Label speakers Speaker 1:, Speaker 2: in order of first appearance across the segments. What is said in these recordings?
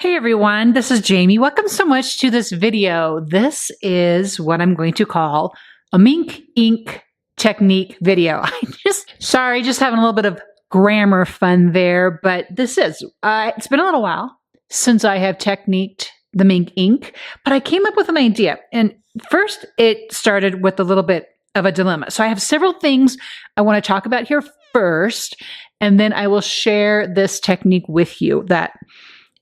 Speaker 1: Hey everyone, this is Jamie. Welcome so much to this video. This is what I'm going to call a Minc Ink technique video. Just having a little bit of grammar fun there, but this is, it's been a little while since I have techniqued the Minc Ink, but I came up with an idea. And first it started with a little bit of a dilemma. So I have several things I want to talk about here first, and then I will share this technique with you that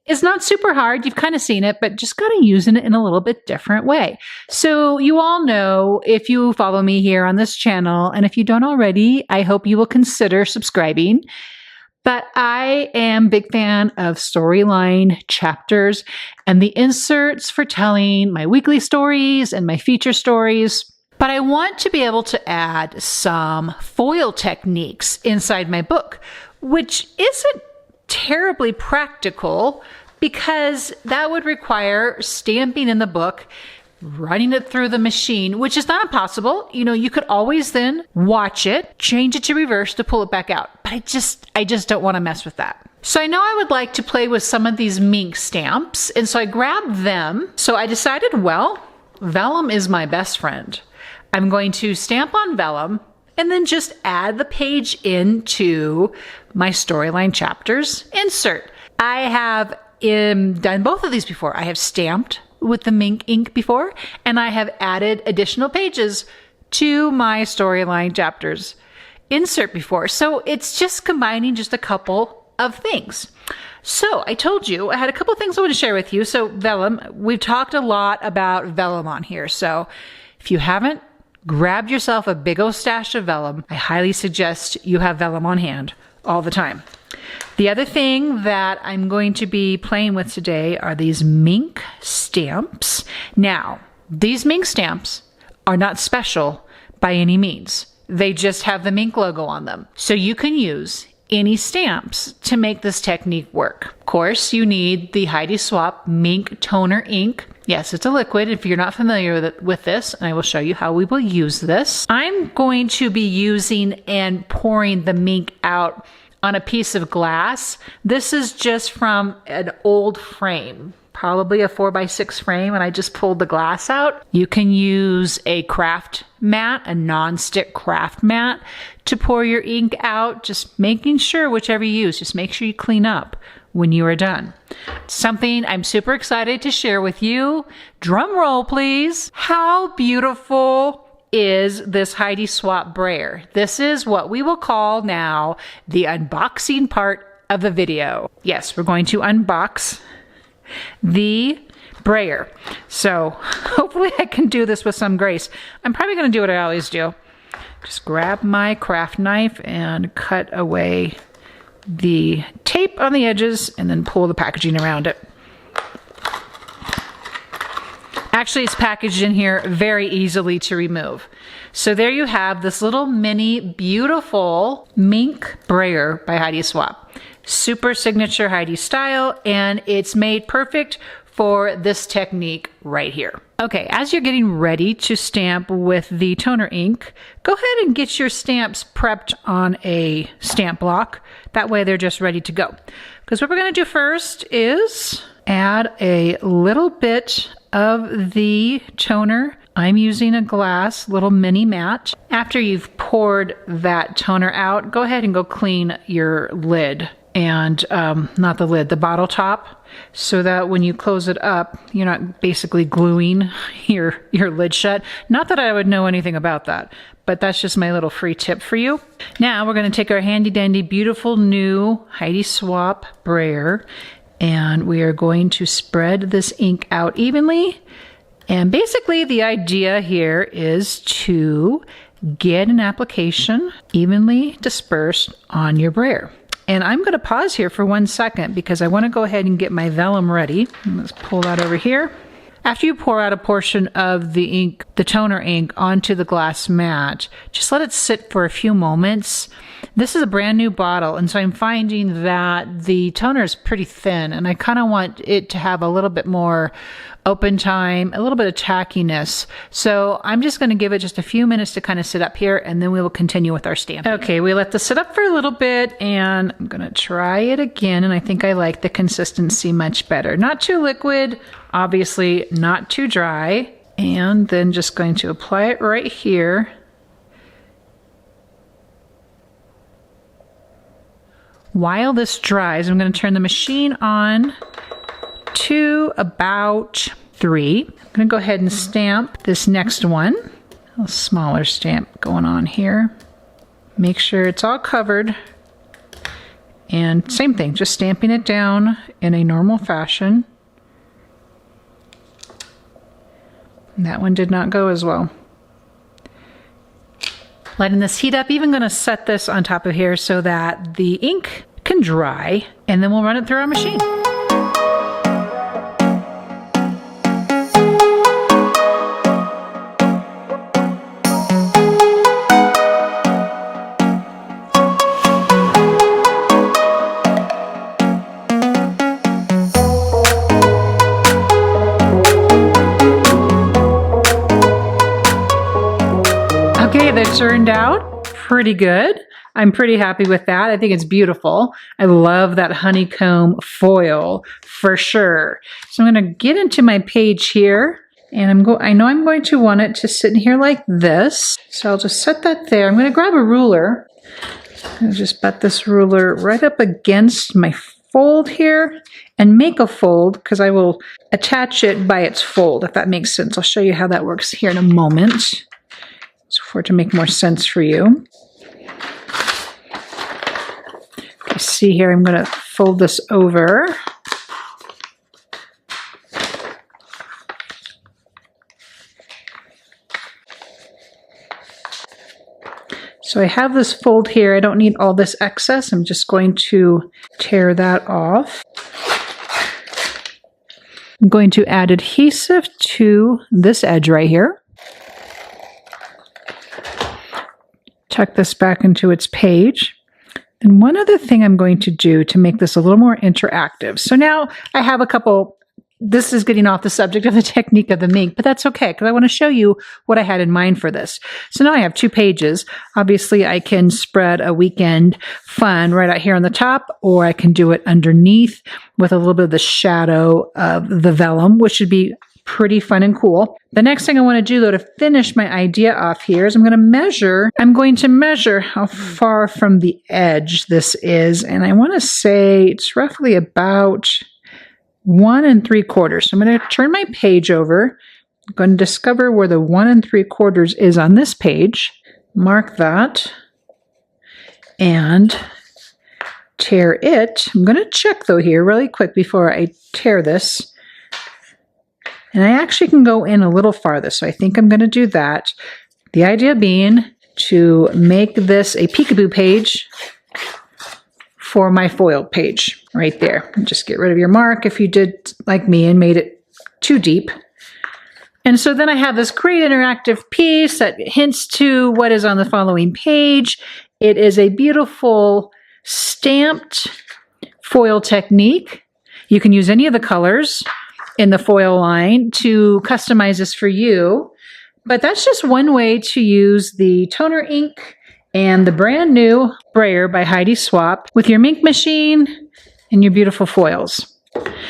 Speaker 1: is not super hard. You've kind of seen it, but just got to use it in a little bit different way. So you all know, if you follow me here on this channel, and if you don't already, I hope you will consider subscribing. But I am a big fan of storyline chapters and the inserts for telling my weekly stories and my feature stories. But I want to be able to add some foil techniques inside my book, which isn't terribly practical because that would require stamping in the book, running it through the machine, which is not impossible. You know, you could always then watch it, change it to reverse to pull it back out. But I just don't want to mess with that. So I know I would like to play with some of these Minc stamps. And so I grabbed them. So I decided, well, vellum is my best friend. I'm going to stamp on vellum and then just add the page into my storyline chapters insert. I have done both of these before. I have stamped with the Minc Ink before, and I have added additional pages to my storyline chapters insert before. So it's just combining just a couple of things. So I told you I had a couple of things I want to share with you. So vellum, we've talked a lot about vellum on here. So if you haven't grabbed yourself a big old stash of vellum, I highly suggest you have vellum on hand all the time. The other thing that I'm going to be playing with today are these Minc stamps. Now, these Minc stamps are not special by any means. They just have the Minc logo on them. So you can use any stamps to make this technique work. Of course, you need the Heidi Swapp Minc Toner Ink. Yes, it's a liquid if you're not familiar with this, and I will show you how we will use this. I'm going to be using and pouring the Minc out on a piece of glass. This is just from an old frame, probably a 4x6 frame, and I just pulled the glass out. You can use a craft mat, a non-stick craft mat, to pour your ink out, just making sure whichever you use, just make sure you clean up when you are done. Something I'm super excited to share with you. Drum roll, please. How beautiful is this Heidi Swapp Brayer? This is what we will call now the unboxing part of the video. Yes, we're going to unbox the brayer. So hopefully I can do this with some grace. I'm probably going to do what I always do. Just grab my craft knife and cut away the tape on the edges and then pull the packaging around it. Actually, it's packaged in here very easily to remove. So there you have this little mini beautiful Minc Brayer by Heidi Swapp. Super signature Heidi style, and it's made perfect for this technique right here. Okay, as you're getting ready to stamp with the toner ink, go ahead and get your stamps prepped on a stamp block. That way they're just ready to go. Because what we're going to do first is add a little bit of the toner. I'm using a glass little mini mat. After you've poured that toner out, go ahead and go clean your lid. And not the lid, the bottle top, so that when you close it up, you're not basically gluing your lid shut. Not that I would know anything about that, but that's just my little free tip for you. Now we're going to take our handy dandy beautiful new Heidi Swapp Brayer, and we are going to spread this ink out evenly. And basically the idea here is to get an application evenly dispersed on your brayer. And I'm going to pause here for 1 second because I want to go ahead and get my vellum ready. Let's pull that over here. After you pour out a portion of the ink, the toner ink, onto the glass mat, just let it sit for a few moments. This is a brand new bottle, and so I'm finding that the toner is pretty thin, and I kind of want it to have a little bit more open time, a little bit of tackiness. So I'm just going to give it just a few minutes to kind of sit up here, and then we will continue with our stamping. Okay, we let this sit up for a little bit, and I'm going to try it again, and I think I like the consistency much better. Not too liquid, obviously not too dry, and then just going to apply it right here. While this dries, I'm going to turn the machine on to about 3. I'm going to go ahead and stamp this next one. A smaller stamp going on here. Make sure it's all covered. And same thing, just stamping it down in a normal fashion. And that one did not go as well. Letting this heat up, even going to set this on top of here so that the ink can dry, and then we'll run it through our machine. Okay, that turned out pretty good. I'm pretty happy with that. I think it's beautiful. I love that honeycomb foil for sure. So I'm going to get into my page here, and I know I'm going to want it to sit in here like this. So I'll just set that there. I'm going to grab a ruler. I'm going to just butt this ruler right up against my fold here and make a fold, because I will attach it by its fold, if that makes sense. I'll show you how that works here in a moment, so for it to make more sense for you. You see here, I'm going to fold this over. So I have this fold here. I don't need all this excess. I'm just going to tear that off. I'm going to add adhesive to this edge right here. Tuck this back into its page. And one other thing I'm going to do to make this a little more interactive. So now I have a couple, this is getting off the subject of the technique of the Minc, but that's okay, because I want to show you what I had in mind for this. So now I have 2 pages. Obviously I can spread a weekend fun right out here on the top, or I can do it underneath with a little bit of the shadow of the vellum, which should be pretty fun and cool. The next thing I want to do, though, to finish my idea off here is I'm going to measure how far from the edge this is. And I want to say it's roughly about 1 3/4. So I'm going to turn my page over. I'm going to discover where the 1 3/4 is on this page. Mark that. And tear it. I'm going to check, though, here really quick before I tear this. And I actually can go in a little farther, so I think I'm going to do that. The idea being to make this a peekaboo page for my foiled page right there. And just get rid of your mark if you did like me and made it too deep. And so then I have this great interactive piece that hints to what is on the following page. It is a beautiful stamped foil technique. You can use any of the colors in the foil line to customize this for you. But that's just one way to use the toner ink and the brand new Brayer by Heidi Swapp with your Minc machine and your beautiful foils.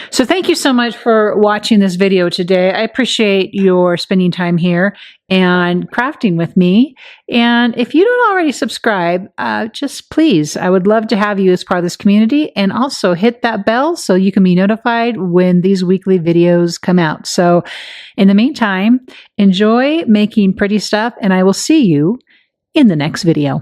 Speaker 1: So thank you so much for watching this video today. I appreciate your spending time here and crafting with me. And if you don't already subscribe, just please, I would love to have you as part of this community, and also hit that bell so you can be notified when these weekly videos come out. So in the meantime, enjoy making pretty stuff, and I will see you in the next video.